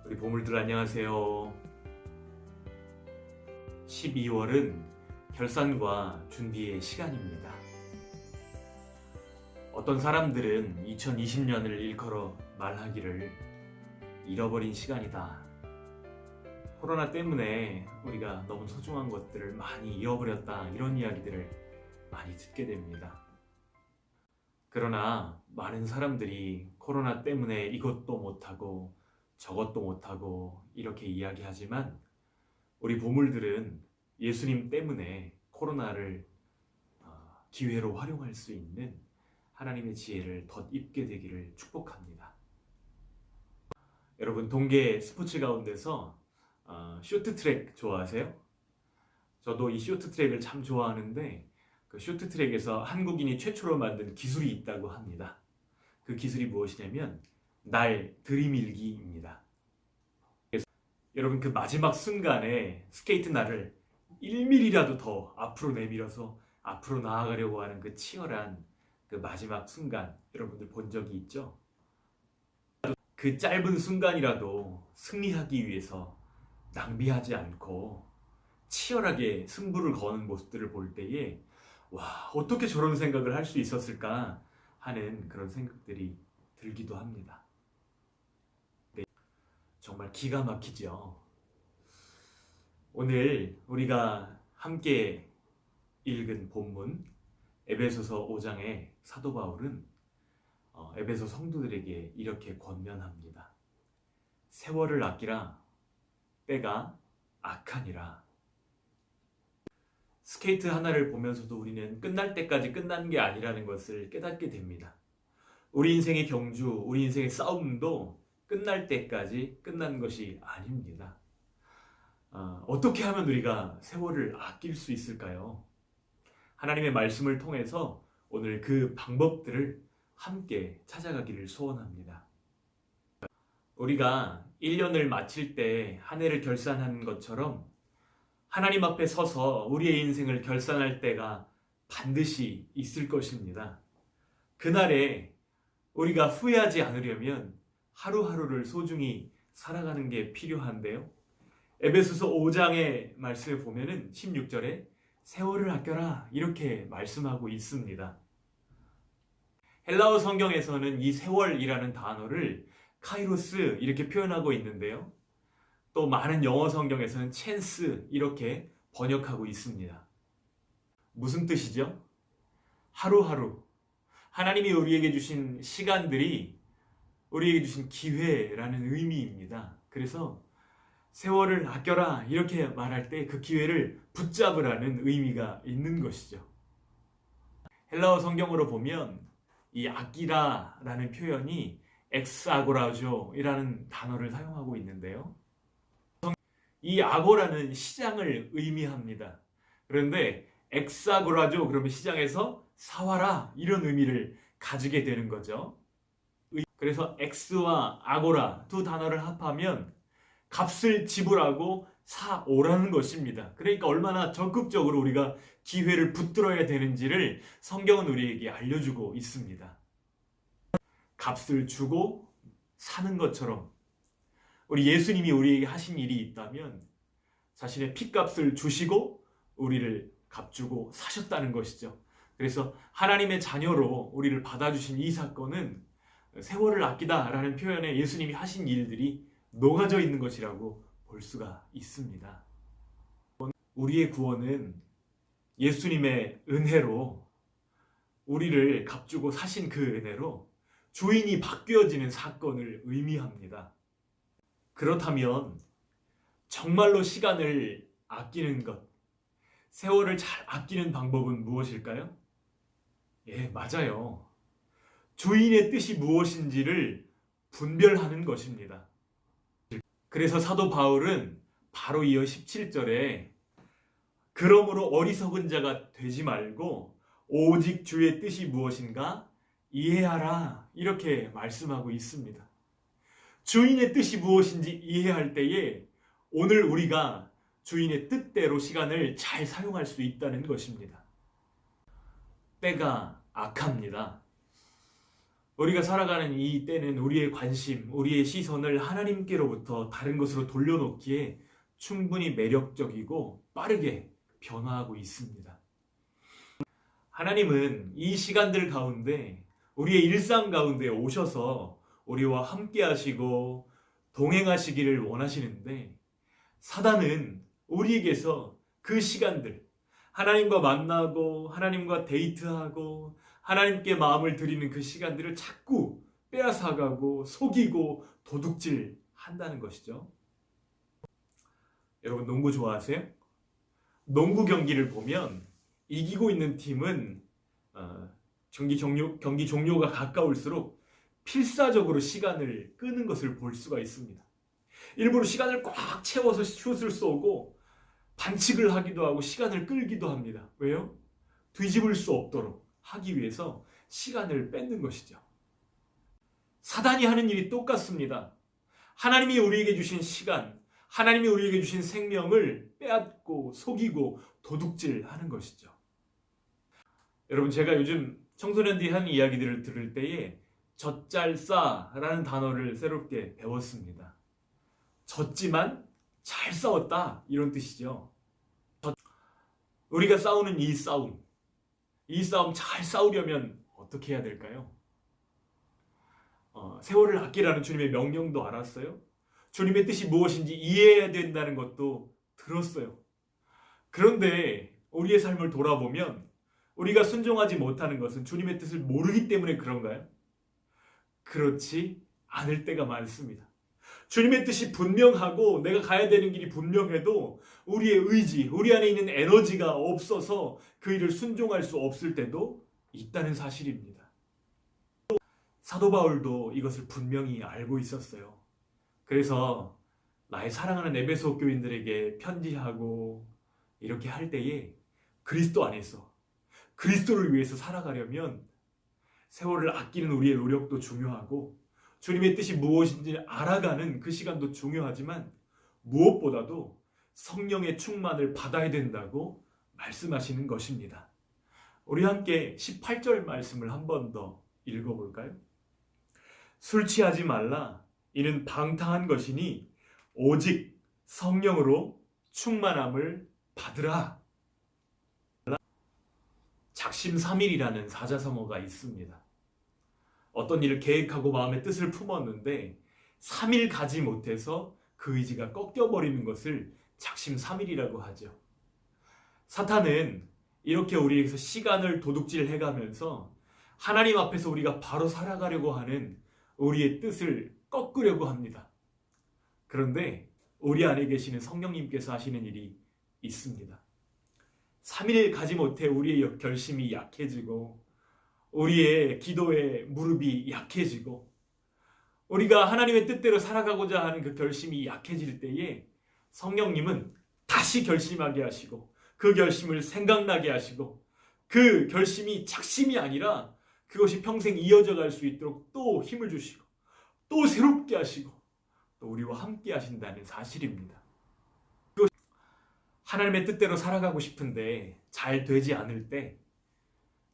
우리 보물들 안녕하세요. 12월은 결산과 준비의 시간입니다. 어떤 사람들은 2020년을 일컬어 말하기를 잃어버린 시간이다. 코로나 때문에 우리가 너무 소중한 것들을 많이 잃어버렸다. 이런 이야기들을 많이 듣게 됩니다. 그러나 많은 사람들이 코로나 때문에 이것도 못하고 저것도 못하고 이렇게 이야기하지만 우리 보물들은 예수님 때문에 코로나를 기회로 활용할 수 있는 하나님의 지혜를 덧입게 되기를 축복합니다. 여러분, 동계 스포츠 가운데서 쇼트트랙 좋아하세요? 저도 이 쇼트트랙을 참 좋아하는데 그 쇼트트랙에서 한국인이 최초로 만든 기술이 있다고 합니다. 그 기술이 무엇이냐면 날 들이밀기입니다. 그래서 여러분, 그 마지막 순간에 스케이트 날을 1mm라도 더 앞으로 내밀어서 앞으로 나아가려고 하는 그 치열한 그 마지막 순간, 여러분들 본 적이 있죠? 그 짧은 순간이라도 승리하기 위해서 낭비하지 않고 치열하게 승부를 거는 모습들을 볼 때에 와, 어떻게 저런 생각을 할 수 있었을까 하는 그런 생각들이 들기도 합니다. 네, 정말 기가 막히죠. 오늘 우리가 함께 읽은 본문 에베소서 5장의 사도 바울은 에베소 성도들에게 이렇게 권면합니다. 세월을 아끼라, 때가 악하니라. 스케이트 하나를 보면서도 우리는 끝날 때까지 끝난 게 아니라는 것을 깨닫게 됩니다. 우리 인생의 경주, 우리 인생의 싸움도 끝날 때까지 끝난 것이 아닙니다. 어떻게 하면 우리가 세월을 아낄 수 있을까요? 하나님의 말씀을 통해서 오늘 그 방법들을 함께 찾아가기를 소원합니다. 우리가 1년을 마칠 때 한 해를 결산하는 것처럼 하나님 앞에 서서 우리의 인생을 결산할 때가 반드시 있을 것입니다. 그날에 우리가 후회하지 않으려면 하루하루를 소중히 살아가는 게 필요한데요. 에베소서 5장의 말씀을 보면은 16절에 세월을 아껴라 이렇게 말씀하고 있습니다. 헬라어 성경에서는 이 세월이라는 단어를 카이로스 이렇게 표현하고 있는데요. 또 많은 영어 성경에서는 찬스 이렇게 번역하고 있습니다. 무슨 뜻이죠? 하루하루 하나님이 우리에게 주신 시간들이 우리에게 주신 기회라는 의미입니다. 그래서 세월을 아껴라 이렇게 말할 때 그 기회를 붙잡으라는 의미가 있는 것이죠. 헬라어 성경으로 보면 이 아끼다라는 표현이 엑스아고라조 이라는 단어를 사용하고 있는데요. 이 아고라는 시장을 의미합니다. 그런데 엑스아고라조 그러면 시장에서 사와라 이런 의미를 가지게 되는 거죠. 그래서 엑스와 아고라 두 단어를 합하면 값을 지불하고 사오라는 것입니다. 그러니까 얼마나 적극적으로 우리가 기회를 붙들어야 되는지를 성경은 우리에게 알려주고 있습니다. 값을 주고 사는 것처럼 우리 예수님이 우리에게 하신 일이 있다면 자신의 피값을 주시고 우리를 값주고 사셨다는 것이죠. 그래서 하나님의 자녀로 우리를 받아주신 이 사건은 세월을 아끼다라는 표현에 예수님이 하신 일들이 녹아져 있는 것이라고 볼 수가 있습니다. 우리의 구원은 예수님의 은혜로 우리를 값주고 사신 그 은혜로 주인이 바뀌어지는 사건을 의미합니다. 그렇다면 정말로 시간을 아끼는 것, 세월을 잘 아끼는 방법은 무엇일까요? 예, 맞아요. 주인의 뜻이 무엇인지를 분별하는 것입니다. 그래서 사도 바울은 바로 이어 17절에 그러므로 어리석은 자가 되지 말고 오직 주의 뜻이 무엇인가 이해하라 이렇게 말씀하고 있습니다. 주인의 뜻이 무엇인지 이해할 때에 오늘 우리가 주인의 뜻대로 시간을 잘 사용할 수 있다는 것입니다. 때가 악합니다. 우리가 살아가는 이 때는 우리의 관심, 우리의 시선을 하나님께로부터 다른 것으로 돌려놓기에 충분히 매력적이고 빠르게 변화하고 있습니다. 하나님은 이 시간들 가운데 우리의 일상 가운데 오셔서 우리와 함께 하시고 동행하시기를 원하시는데, 사단은 우리에게서 그 시간들, 하나님과 만나고 하나님과 데이트하고 하나님께 마음을 드리는 그 시간들을 자꾸 빼앗아가고 속이고 도둑질 한다는 것이죠. 여러분, 농구 좋아하세요? 농구 경기를 보면 이기고 있는 팀은 경기 종료가 가까울수록 필사적으로 시간을 끄는 것을 볼 수가 있습니다. 일부러 시간을 꽉 채워서 슛을 쏘고 반칙을 하기도 하고 시간을 끌기도 합니다. 왜요? 뒤집을 수 없도록 하기 위해서 시간을 뺏는 것이죠. 사단이 하는 일이 똑같습니다. 하나님이 우리에게 주신 시간, 하나님이 우리에게 주신 생명을 빼앗고 속이고 도둑질하는 것이죠. 여러분, 제가 요즘 청소년들이 하는 이야기들을 들을 때에 젖잘싸라는 단어를 새롭게 배웠습니다. 졌지만 잘 싸웠다, 이런 뜻이죠. 우리가 싸우는 이 싸움 잘 싸우려면 어떻게 해야 될까요? 세월을 아끼라는 주님의 명령도 알았어요. 주님의 뜻이 무엇인지 이해해야 된다는 것도 들었어요. 그런데 우리의 삶을 돌아보면 우리가 순종하지 못하는 것은 주님의 뜻을 모르기 때문에 그런가요? 그렇지 않을 때가 많습니다. 주님의 뜻이 분명하고 내가 가야 되는 길이 분명해도 우리의 의지, 우리 안에 있는 에너지가 없어서 그 일을 순종할 수 없을 때도 있다는 사실입니다. 사도 바울도 이것을 분명히 알고 있었어요. 그래서 나의 사랑하는 에베소 교인들에게 편지하고 이렇게 할 때에 그리스도 안에서 그리스도를 위해서 살아가려면 세월을 아끼는 우리의 노력도 중요하고 주님의 뜻이 무엇인지 알아가는 그 시간도 중요하지만 무엇보다도 성령의 충만을 받아야 된다고 말씀하시는 것입니다. 우리 함께 18절 말씀을 한 번 더 읽어볼까요? 술 취하지 말라. 이는 방탕한 것이니 오직 성령으로 충만함을 받으라. 작심삼일이라는 사자성어가 있습니다. 어떤 일을 계획하고 마음의 뜻을 품었는데 3일 가지 못해서 그 의지가 꺾여버리는 것을 작심삼일이라고 하죠. 사탄은 이렇게 우리에게서 시간을 도둑질해가면서 하나님 앞에서 우리가 바로 살아가려고 하는 우리의 뜻을 꺾으려고 합니다. 그런데 우리 안에 계시는 성령님께서 하시는 일이 있습니다. 3일 가지 못해 우리의 결심이 약해지고 우리의 기도의 무릎이 약해지고 우리가 하나님의 뜻대로 살아가고자 하는 그 결심이 약해질 때에 성령님은 다시 결심하게 하시고 그 결심을 생각나게 하시고 그 결심이 착심이 아니라 그것이 평생 이어져 갈 수 있도록 또 힘을 주시고 또 새롭게 하시고 또 우리와 함께 하신다는 사실입니다. 하나님의 뜻대로 살아가고 싶은데 잘 되지 않을 때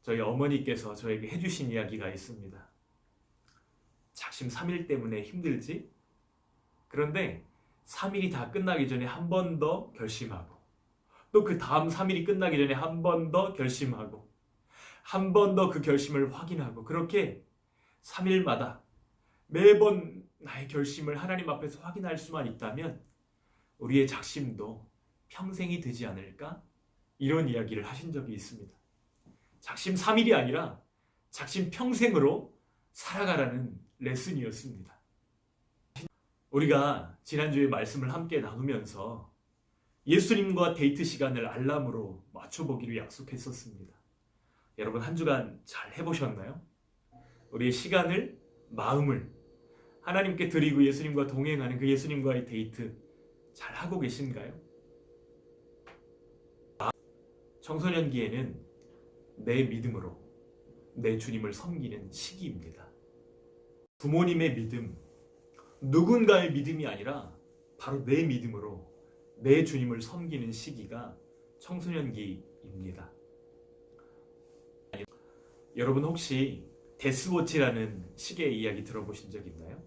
저희 어머니께서 저에게 해주신 이야기가 있습니다. 작심 3일 때문에 힘들지? 그런데 3일이 다 끝나기 전에 한 번 더 결심하고 또 그 다음 3일이 끝나기 전에 한 번 더 결심하고 한 번 더 그 결심을 확인하고 그렇게 3일마다 매번 나의 결심을 하나님 앞에서 확인할 수만 있다면 우리의 작심도 평생이 되지 않을까? 이런 이야기를 하신 적이 있습니다. 작심 3일이 아니라 작심 평생으로 살아가라는 레슨이었습니다. 우리가 지난주에 말씀을 함께 나누면서 예수님과 데이트 시간을 알람으로 맞춰보기로 약속했었습니다. 여러분, 한 주간 잘 해보셨나요? 우리의 시간을, 마음을 하나님께 드리고 예수님과 동행하는 그 예수님과의 데이트 잘 하고 계신가요? 청소년기에는 내 믿음으로 내 주님을 섬기는 시기입니다. 부모님의 믿음, 누군가의 믿음이 아니라 바로 내 믿음으로 내 주님을 섬기는 시기가 청소년기입니다. 여러분, 혹시 데스워치라는 시계 이야기 들어보신 적 있나요?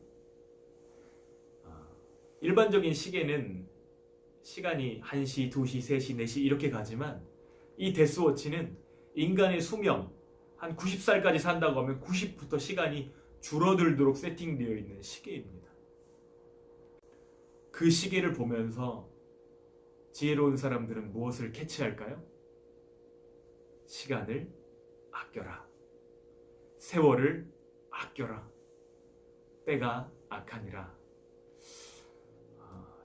일반적인 시계는 시간이 1시, 2시, 3시, 4시 이렇게 가지만 이 데스워치는 인간의 수명 한 90살까지 산다고 하면 90부터 시간이 줄어들도록 세팅되어 있는 시계입니다. 그 시계를 보면서 지혜로운 사람들은 무엇을 캐치할까요? 시간을 아껴라. 세월을 아껴라. 때가 악하니라.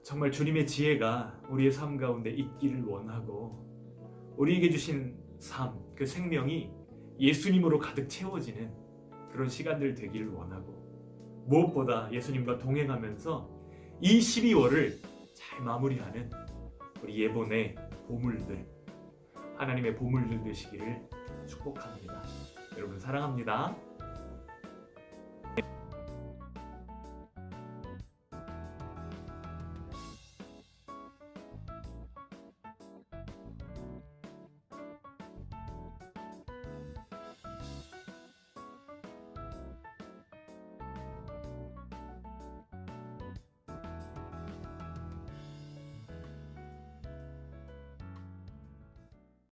정말 주님의 지혜가 우리의 삶 가운데 있기를 원하고 우리에게 주신 삶, 그 생명이 예수님으로 가득 채워지는 그런 시간들 되기를 원하고 무엇보다 예수님과 동행하면서 이 12월을 잘 마무리하는 우리 예본의 보물들, 하나님의 보물들 되시기를 축복합니다. 여러분 사랑합니다.